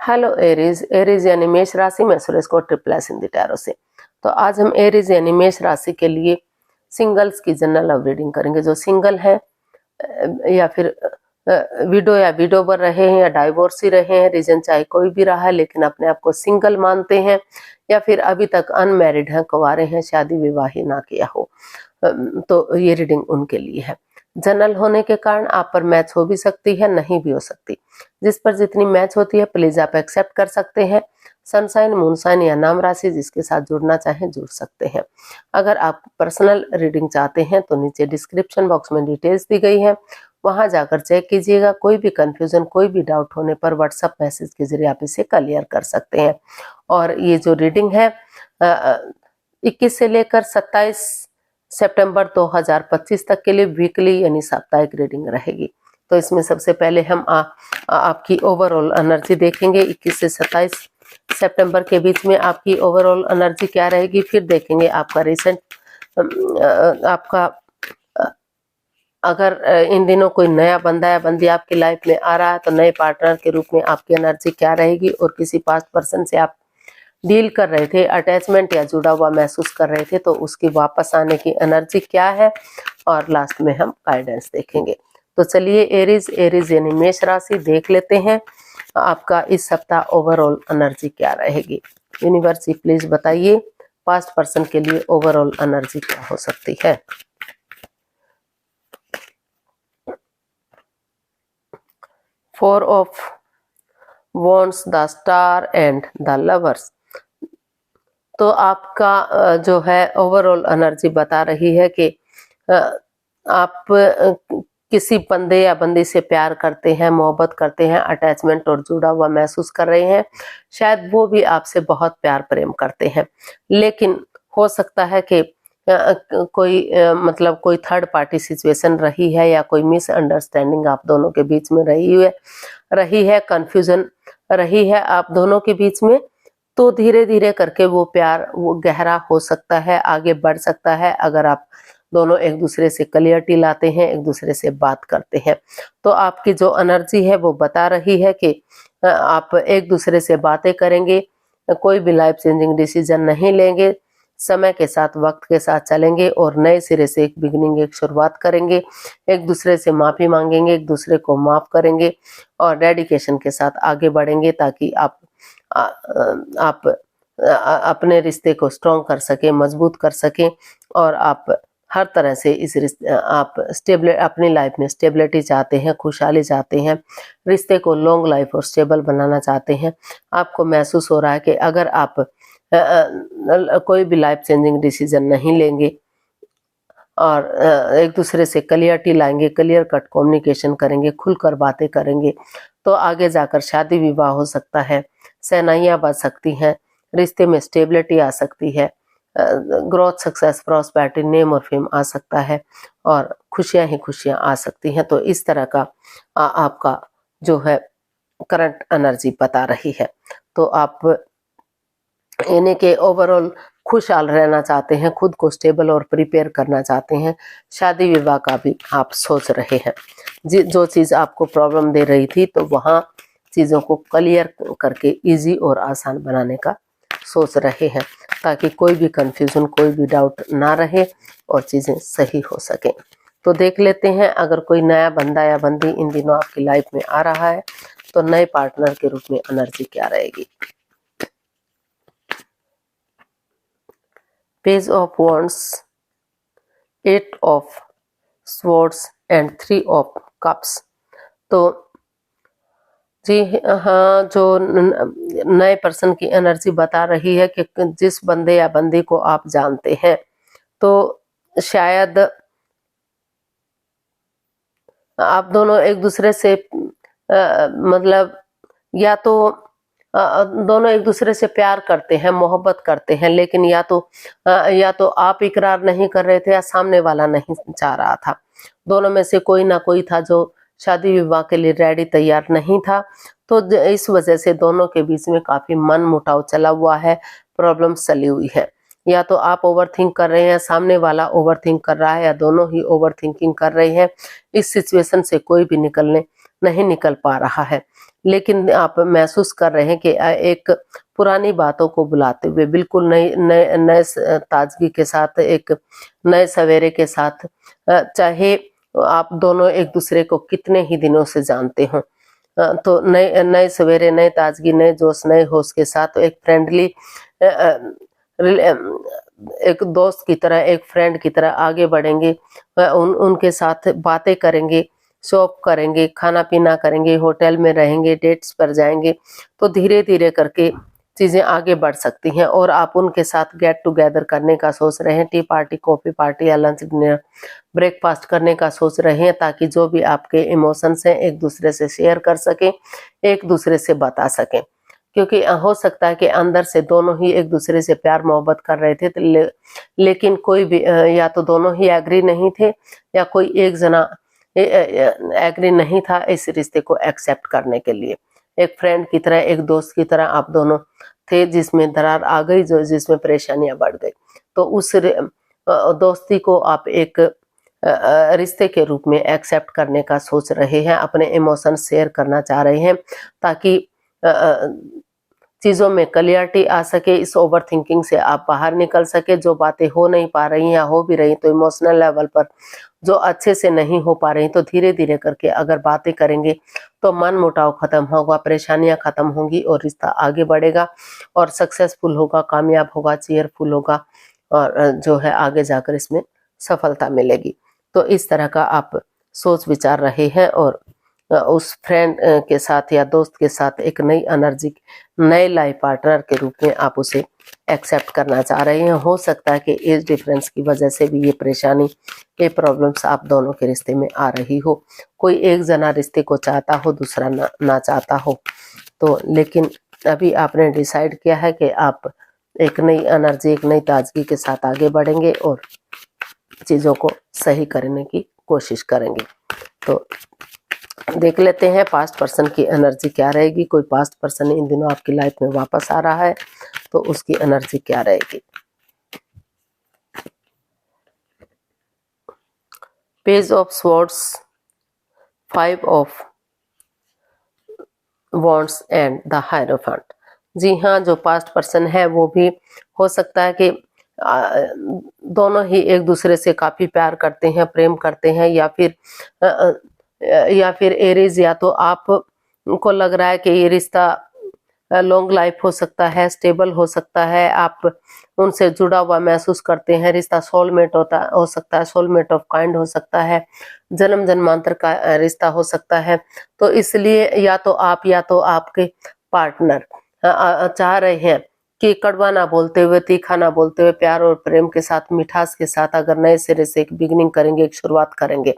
Hello Aries. Aries यानी मेष राशि में सुरेश को ट्रिपल एस हिंदी टैरो से। तो आज हम एरीज यानी मेष राशि के लिए सिंगल्स की जनरल लव रीडिंग करेंगे। जो सिंगल है या फिर विडो या विडोवर रहे हैं या डाइवोर्सी रहे हैं, रीजन चाहे कोई भी रहा है, लेकिन अपने आप को सिंगल मानते हैं, या फिर अभी तक अनमैरिड हैं, कुंवारे हैं, शादी विवाह ही ना किया हो, तो ये रीडिंग उनके लिए है। जनरल होने के कारण आप पर मैच हो भी सकती है, नहीं भी हो सकती। जिस पर जितनी मैच होती है प्लीज आप एक्सेप्ट कर सकते हैं। सनसाइन, मूनसाइन या नाम राशि जिसके साथ जुड़ना चाहें जुड़ सकते हैं। अगर आप पर्सनल रीडिंग चाहते हैं तो नीचे डिस्क्रिप्शन बॉक्स में डिटेल्स दी गई है, वहां जाकर चेक कीजिएगा। कोई भी कंफ्यूजन, कोई भी डाउट होने पर व्हाट्सएप मैसेज के जरिए आप इसे क्लियर कर सकते हैं। और ये जो रीडिंग है 21 से लेकर 27 सितंबर 2025 तक के लिए वीकली यानी साप्ताहिक रीडिंग रहेगी। तो इसमें सबसे पहले हम आपकी ओवरऑल एनर्जी देखेंगे। 21 से 27 सितंबर के बीच में आपकी ओवरऑल एनर्जी क्या रहेगी, फिर देखेंगे आपका रिसेंट आपका अगर इन दिनों कोई नया बंदा या बंदी आपकी लाइफ में आ रहा है तो नए पार्टनर के रूप में आपकी एनर्जी क्या रहेगी, और किसी पास्ट पर्सन से आप डील कर रहे थे, अटैचमेंट या जुड़ा हुआ महसूस कर रहे थे, तो उसकी वापस आने की एनर्जी क्या है, और लास्ट में हम गाइडेंस देखेंगे। तो चलिए एरीज यानी मेष राशि देख लेते हैं आपका इस सप्ताह ओवरऑल एनर्जी क्या रहेगी। यूनिवर्स प्लीज बताइए पास्ट पर्सन के लिए ओवरऑल एनर्जी क्या हो सकती है। Four of wands, the star and the lovers. तो आपका जो है ओवरऑल एनर्जी बता रही है कि आप किसी बंदे या बंदी से प्यार करते हैं, मोहब्बत करते हैं, अटैचमेंट और जुड़ा हुआ महसूस कर रहे हैं। शायद वो भी आपसे बहुत प्यार प्रेम करते हैं, लेकिन हो सकता है कि कोई मतलब कोई थर्ड पार्टी सिचुएशन रही है, या कोई मिसअंडरस्टैंडिंग आप दोनों के बीच में रही है, कंफ्यूजन रही है आप दोनों के बीच में। तो धीरे धीरे करके वो प्यार वो गहरा हो सकता है, आगे बढ़ सकता है, अगर आप दोनों एक दूसरे से क्लियरिटी लाते हैं, एक दूसरे से बात करते हैं। तो आपकी जो एनर्जी है वो बता रही है कि आप एक दूसरे से बातें करेंगे, कोई भी लाइफ चेंजिंग डिसीजन नहीं लेंगे, समय के साथ वक्त के साथ चलेंगे और नए सिरे से एक बिगिनिंग, एक शुरुआत करेंगे, एक दूसरे से माफी मांगेंगे, एक दूसरे को माफ करेंगे और डेडिकेशन के साथ आगे बढ़ेंगे, ताकि आप अपने रिश्ते को स्ट्रॉन्ग कर सके, मजबूत कर सके, और आप हर तरह से इस रिश्ते आप अपनी लाइफ में स्टेबिलिटी चाहते हैं, खुशहाली चाहते हैं, रिश्ते को लॉन्ग लाइफ और स्टेबल बनाना चाहते हैं। आपको महसूस हो रहा है कि अगर आप कोई भी लाइफ चेंजिंग डिसीजन नहीं लेंगे और एक दूसरे से क्लियरिटी लाएंगे, क्लियर कट कम्युनिकेशन करेंगे, खुलकर बातें करेंगे, तो आगे जाकर शादी विवाह हो सकता है, सहनाइयाँ बच सकती हैं, रिश्ते में स्टेबिलिटी आ सकती है, ग्रोथ, सक्सेस, प्रॉस्पेरिटी, नेम और फेम आ सकता है, और खुशियां ही खुशियां आ सकती हैं। तो इस तरह का आपका जो है करंट एनर्जी बता रही है। तो आप इन्हें के ओवरऑल खुशहाल रहना चाहते हैं, खुद को स्टेबल और प्रिपेयर करना चाहते हैं, शादी विवाह का भी आप सोच रहे हैं। जो चीज़ आपको प्रॉब्लम दे रही थी, तो वहाँ चीज़ों को क्लियर करके इजी और आसान बनाने का सोच रहे हैं, ताकि कोई भी कंफ्यूजन, कोई भी डाउट ना रहे और चीज़ें सही हो सकें। तो देख लेते हैं अगर कोई नया बंदा या बंदी इन दिनों आपकी लाइफ में आ रहा है तो नए पार्टनर के रूप में एनर्जी क्या रहेगी। Page of wands, 8 of swords and 3 of cups. तो जी हाँ, जो नए पर्सन की एनर्जी बता रही है कि जिस बंदे या बंदी को आप जानते हैं, तो शायद आप दोनों एक दूसरे से मतलब या तो दोनों एक दूसरे से प्यार करते हैं, मोहब्बत करते हैं, लेकिन या तो आप इकरार नहीं कर रहे थे या सामने वाला नहीं चाह रहा था। दोनों में से कोई ना कोई था जो शादी विवाह के लिए रेडी, तैयार नहीं था। तो इस वजह से दोनों के बीच में काफी मन मुटाव चला हुआ है, प्रॉब्लम चली हुई है। या तो आप ओवरथिंक कर रहे हैं, सामने वाला ओवरथिंक कर रहा है, या दोनों ही ओवरथिंकिंग कर रहे हैं। इस सिचुएशन से कोई भी नहीं निकल पा रहा है, लेकिन आप महसूस कर रहे हैं कि एक पुरानी बातों को बुलाते हुए बिल्कुल नए नए नए ताजगी के साथ, एक नए सवेरे के साथ, चाहे आप दोनों एक दूसरे को कितने ही दिनों से जानते हों, तो नए नए सवेरे, नए ताजगी, नए जोश, नए होश के साथ एक फ्रेंडली एक दोस्त की तरह, एक फ्रेंड की तरह आगे बढ़ेंगे। उनके साथ बातें करेंगे, शॉप करेंगे, खाना पीना करेंगे, होटल में रहेंगे, डेट्स पर जाएंगे, तो धीरे धीरे करके चीज़ें आगे बढ़ सकती हैं। और आप उनके साथ गेट टुगेदर करने का सोच रहे हैं, टी पार्टी, कॉफ़ी पार्टी या लंच डिनर, ब्रेकफास्ट करने का सोच रहे हैं, ताकि जो भी आपके इमोशंस हैं एक दूसरे से शेयर कर सकें, एक दूसरे से बता सकें। क्योंकि हो सकता है कि अंदर से दोनों ही एक दूसरे से प्यार मोहब्बत कर रहे थे, लेकिन कोई भी या तो दोनों ही एग्री नहीं थे, या कोई एक जना एग्री नहीं था इस रिश्ते को एक्सेप्ट करने के लिए। एक फ्रेंड की तरह, एक दोस्त की तरह आप दोनों थे, जिसमें दरार आ गई, जिसमें परेशानियां बढ़ गई। तो उस दोस्ती को आप एक रिश्ते के रूप में एक्सेप्ट करने का सोच रहे हैं, अपने इमोशन शेयर करना चाह रहे हैं, ताकि चीज़ों में क्लियरिटी आ सके, इस ओवर थिंकिंग से आप बाहर निकल सके। जो बातें हो नहीं पा रही या हो भी रही तो इमोशनल लेवल पर जो अच्छे से नहीं हो पा रही, तो धीरे धीरे करके अगर बातें करेंगे तो मन मुटाव खत्म होगा, परेशानियां खत्म होंगी और रिश्ता आगे बढ़ेगा और सक्सेसफुल होगा, कामयाब होगा, चीयरफुल होगा, और जो है आगे जाकर इसमें सफलता मिलेगी। तो इस तरह का आप सोच विचार रहे हैं, और उस फ्रेंड के साथ या दोस्त के साथ एक नई एनर्जी, नए लाइफ पार्टनर के रूप में आप उसे एक्सेप्ट करना चाह रहे हैं। हो सकता है कि एज डिफरेंस की वजह से भी ये परेशानी, ये प्रॉब्लम्स आप दोनों के रिश्ते में आ रही हो। कोई एक जना रिश्ते को चाहता हो, दूसरा ना चाहता हो, तो लेकिन अभी आपने डिसाइड किया है कि आप एक नई एनर्जी, एक नई ताजगी के साथ आगे बढ़ेंगे और चीज़ों को सही करने की कोशिश करेंगे। तो देख लेते हैं पास्ट पर्सन की एनर्जी क्या रहेगी। कोई पास्ट पर्सन इन दिनों आपकी लाइफ में वापस आ रहा है, तो उसकी एनर्जी क्या रहेगी। Page of swords, 5 of wands and the hierophant. जी हाँ, जो पास्ट पर्सन है वो भी हो सकता है कि दोनों ही एक दूसरे से काफी प्यार करते हैं, प्रेम करते हैं, या फिर एरीज, या तो आप को लग रहा है कि ये रिश्ता लॉन्ग लाइफ हो सकता है, स्टेबल हो सकता है, आप उनसे जुड़ा हुआ महसूस करते हैं, रिश्ता सोलमेट हो सकता है, सोलमेट ऑफ काइंड हो सकता है, जन्म जन्मांतर का रिश्ता हो सकता है। तो इसलिए या तो आपके पार्टनर चाह रहे हैं कि कड़वा ना बोलते हुए, तीखा ना बोलते हुए, प्यार और प्रेम के साथ, मिठास के साथ अगर नए सिरे से एक बिगिनिंग करेंगे, एक शुरुआत करेंगे,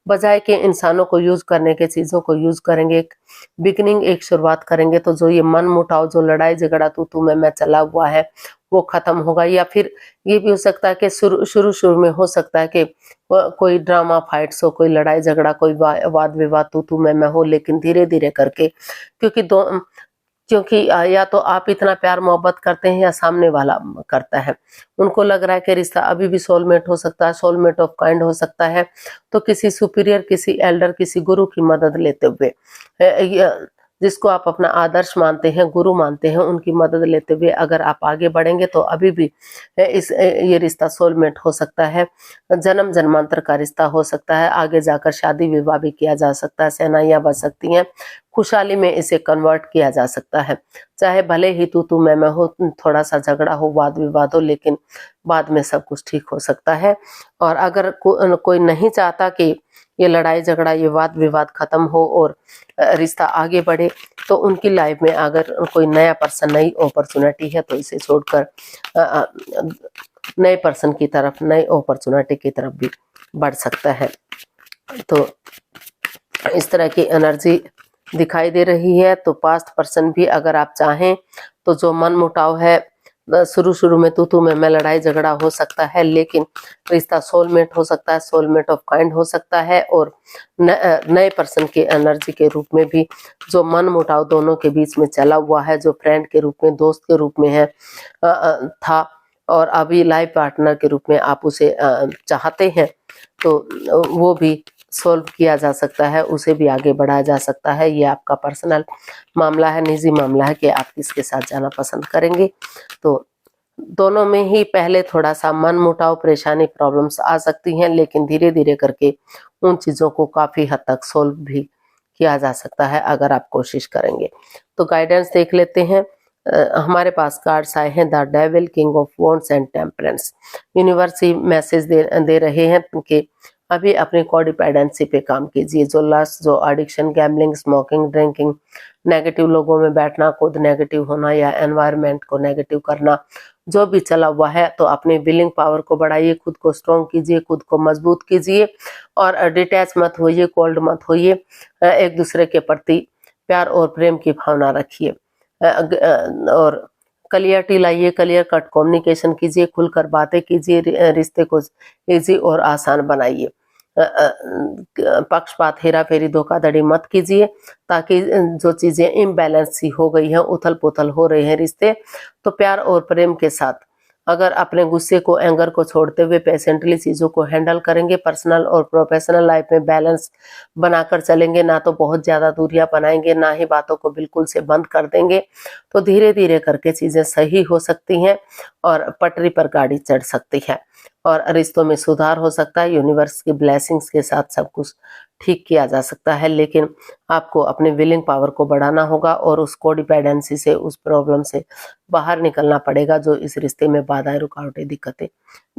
बजाय के इंसानों को यूज करने के, चीजों को यूज करेंगे, एक बिगिनिंग, एक शुरुआत करेंगे, तो जो ये मन मुटाव, जो लड़ाई झगड़ा तू मैं चला हुआ है, वो खत्म होगा। या फिर ये भी हो सकता है कि शुरू में हो सकता है कि कोई ड्रामा फाइट्स हो, कोई लड़ाई झगड़ा, कोई वाद विवाद तू मैं हो, लेकिन धीरे धीरे करके, क्योंकि या तो आप इतना प्यार मोहब्बत करते हैं या सामने वाला करता है, उनको लग रहा है कि रिश्ता अभी भी सोलमेट हो सकता है, सोलमेट ऑफ काइंड हो सकता है, तो किसी सुपीरियर, किसी एल्डर, किसी गुरु की मदद लेते हुए, जिसको आप अपना आदर्श मानते हैं, गुरु मानते हैं, उनकी मदद लेते हुए अगर आप आगे बढ़ेंगे तो अभी भी ये रिश्ता सोलमेट हो सकता है, जन्म जन्मांतर का रिश्ता हो सकता है, आगे जाकर शादी विवाह भी किया जा सकता है, सेनाइयां बच सकती हैं, खुशहाली में इसे कन्वर्ट किया जा सकता है। चाहे भले ही तू मैं हो, थोड़ा सा झगड़ा हो, वाद विवाद हो, लेकिन बाद में सब कुछ ठीक हो सकता है। और अगर कोई नहीं चाहता कि ये लड़ाई झगड़ा, ये वाद विवाद खत्म हो और रिश्ता आगे बढ़े, तो उनकी लाइफ में अगर कोई नया पर्सन, नई अपॉर्चुनिटी है, तो इसे छोड़कर नए पर्सन की तरफ, नई अपॉर्चुनिटी की तरफ भी बढ़ सकता है। तो इस तरह की एनर्जी दिखाई दे रही है। तो पास्ट पर्सन भी अगर आप चाहें तो जो मन मुटाव है, शुरू में तू मैं लड़ाई झगड़ा हो सकता है, लेकिन रिश्ता सोलमेट हो सकता है, सोलमेट ऑफ काइंड हो सकता है, और नए पर्सन की एनर्जी के रूप में भी जो मन मुटाव दोनों के बीच में चला हुआ है, जो फ्रेंड के रूप में, दोस्त के रूप में है था, और अभी लाइफ पार्टनर के रूप में आप उसे चाहते हैं, तो वो भी सॉल्व किया जा सकता है, उसे भी आगे बढ़ाया जा सकता है। ये आपका पर्सनल मामला है, निजी मामला है कि आप किसके साथ जाना पसंद करेंगे। तो दोनों में ही पहले थोड़ा सा मनमुटाव, परेशानी, प्रॉब्लम्स आ सकती हैं, लेकिन धीरे धीरे करके उन चीज़ों को काफ़ी हद तक सॉल्व भी किया जा सकता है अगर आप कोशिश करेंगे। तो गाइडेंस देख लेते हैं। हमारे पास कार्ड्स आए हैं, the devil, king of wands and temperance. Universe ही मैसेज दे रहे हैं कि अभी अपनी कोडिपेंडेंसी पे काम कीजिए। जो लस्ट, जो addiction, gambling, smoking, drinking, negative लोगों में बैठना, खुद नेगेटिव होना या एनवायरनमेंट को नेगेटिव करना, जो भी चला हुआ है, तो अपनी विलिंग पावर को बढ़ाइए, खुद को स्ट्रॉन्ग कीजिए, खुद को मजबूत कीजिए और डिटैच मत होइए, कोल्ड मत होइए। एक दूसरे के प्रति प्यार और प्रेम की भावना रखिए और क्लियरिटी लाइए, क्लियर कट कम्युनिकेशन कीजिए, खुलकर बातें कीजिए, रिश्ते को इजी और आसान बनाइए। पक्षपात, हेरा फेरी, धोखाधड़ी मत कीजिए, ताकि जो चीजें इम्बैलेंस सी हो गई हैं, उथल पुथल हो रहे हैं रिश्ते, तो प्यार और प्रेम के साथ अगर अपने गुस्से को, एंगर को छोड़ते हुए पेशेंटली चीजों को हैंडल करेंगे, पर्सनल और प्रोफेशनल लाइफ में बैलेंस बनाकर चलेंगे, ना तो बहुत ज्यादा दूरियां बनाएंगे, ना ही बातों को बिल्कुल से बंद कर देंगे, तो धीरे धीरे करके चीजें सही हो सकती हैं और पटरी पर गाड़ी चढ़ सकती है और रिश्तों में सुधार हो सकता है। यूनिवर्स की ब्लेसिंग्स के साथ सब कुछ ठीक किया जा सकता है, लेकिन आपको अपने विलिंग पावर को बढ़ाना होगा और उस कोडिपेंडेंसी से, उस प्रॉब्लम से बाहर निकलना पड़ेगा जो इस रिश्ते में बाधाएं, रुकावटें, दिक्कतें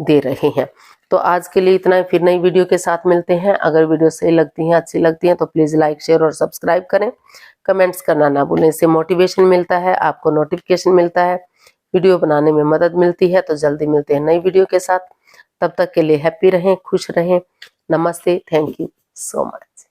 दे रही हैं। तो आज के लिए इतना ही, फिर नई वीडियो के साथ मिलते हैं। अगर वीडियो सही लगती है, अच्छी लगती है, तो प्लीज लाइक, शेयर और सब्सक्राइब करें। कमेंट्स करना ना भूलें, इससे मोटिवेशन मिलता है, आपको नोटिफिकेशन मिलता है, वीडियो बनाने में मदद मिलती है। तो जल्दी मिलते हैं नई वीडियो के साथ, तब तक के लिए हैप्पी रहें, खुश रहें। नमस्ते, थैंक यू सो मच।